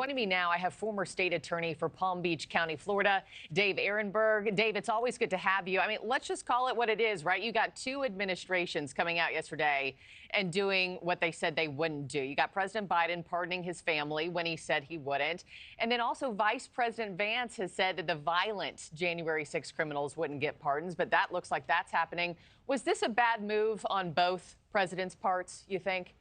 Joining me now, I have former state attorney for Palm Beach County, Florida, Dave Aronberg. Dave, it's always good to have you. I mean, let's just call it what it is, right? You got two administrations coming out yesterday and doing what they said they wouldn't do. You got President Biden pardoning his family when he said he wouldn't. And then also Vice President Vance has said that the violent January 6 criminals wouldn't get pardons, but that looks like that's happening. Was this a bad move on both presidents' parts, you think?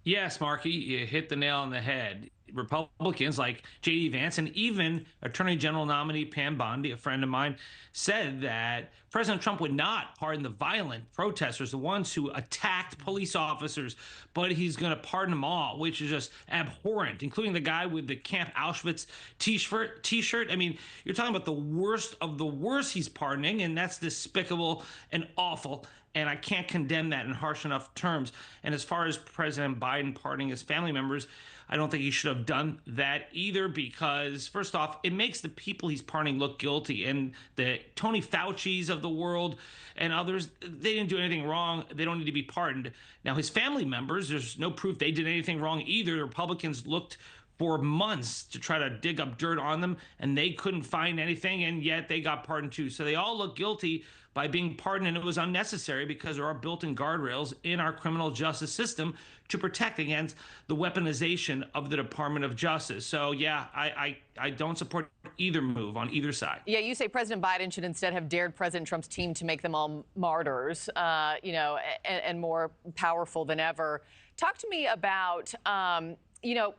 Yes, Markie, you hit the nail on the head. Republicans like J.D. Vance and even Attorney General nominee Pam Bondi, a friend of mine, said that President Trump would not pardon the violent protesters, the ones who attacked police officers, but he's going to pardon them all, which is just abhorrent, including the guy with the Camp Auschwitz t-shirt. I mean, you're talking about the worst of the worst he's pardoning, and that's despicable and awful. And I can't condemn that in harsh enough terms. And as far as President Biden pardoning his family members, I don't think he should have done that either, because first off, it makes the people he's pardoning look guilty. And the Tony Fauci's of the world and others, they didn't do anything wrong. They don't need to be pardoned. Now, his family members, there's no proof they did anything wrong either. The Republicans looked for months to try to dig up dirt on them, and they couldn't find anything, and yet they got pardoned too. So they all look guilty by being pardoned, and it was unnecessary because there are built-in guardrails in our criminal justice system to protect against the weaponization of the Department of Justice. So yeah, I don't support either move on either side. Yeah, you say President Biden should instead have dared President Trump's team to make them all martyrs, and more powerful than ever. Talk to me about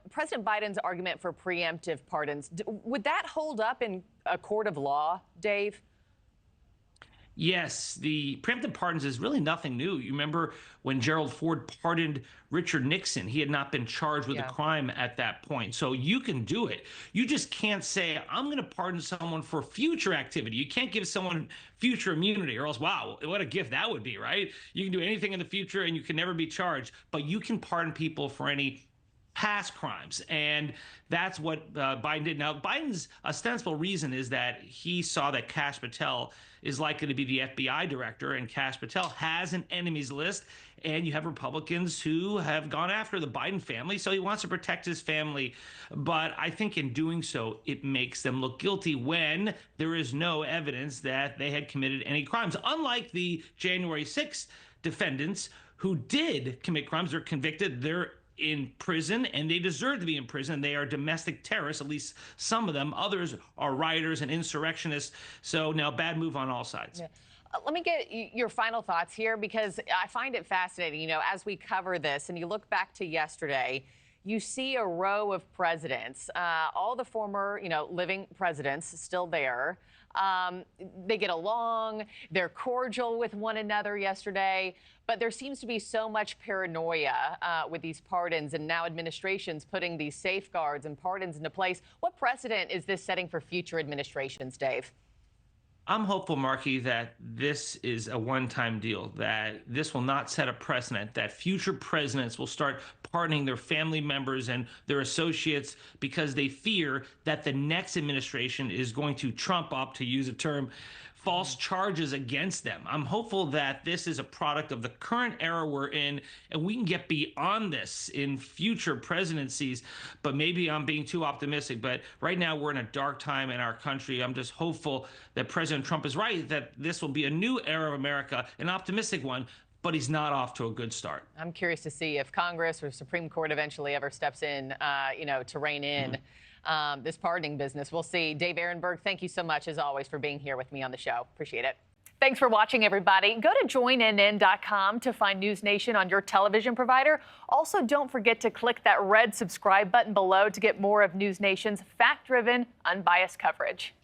President Biden's argument for preemptive pardons. Would that hold up in a court of law, Dave? Yes, the preemptive pardons is really nothing new. You remember when Gerald Ford pardoned Richard Nixon? He had not been charged with a crime at that point. So you can do it. You just can't say, I'm going to pardon someone for future activity. You can't give someone future immunity, or else, wow, what a gift that would be, right? You can do anything in the future and you can never be charged, but you can pardon people for any past crimes. And that's what Biden did. Now, Biden's ostensible reason is that he saw that Kash Patel is likely to be the FBI director, and Kash Patel has an enemies list, and you have Republicans who have gone after the Biden family, so he wants to protect his family. But I think in doing so, it makes them look guilty when there is no evidence that they had committed any crimes, unlike the January 6th defendants who did commit crimes. They're convicted. They're in prison, and they deserve to be in prison. They are domestic terrorists, at least some of them. Others are rioters and insurrectionists. So now, bad move on all sides. Yeah. Let me get your final thoughts here, because I find it fascinating. As we cover this and you look back to yesterday, you see a row of presidents, all the former, living presidents still there. They get along, they're cordial with one another yesterday, but there seems to be so much paranoia with these pardons, and now administrations putting these safeguards and pardons into place. What precedent is this setting for future administrations, Dave? I'm hopeful, Markie, that this is a one-time deal, that this will not set a precedent, that future presidents will start pardoning their family members and their associates because they fear that the next administration is going to trump up, to use a term, false charges against them. I'm hopeful that this is a product of the current era we're in, and we can get beyond this in future presidencies. But maybe I'm being too optimistic. But right now we're in a dark time in our country. I'm just hopeful that President Trump is right, that this will be a new era of America, an optimistic one, but he's not off to a good start. I'm curious to see if Congress or Supreme Court eventually ever steps in, to rein in this pardoning business. We'll see. Dave Aronberg, thank you so much, as always, for being here with me on the show. Appreciate it. Thanks for watching, everybody. Go to joinnn.com to find NewsNation on your television provider. Also, don't forget to click that red subscribe button below to get more of NewsNation's fact-driven, unbiased coverage.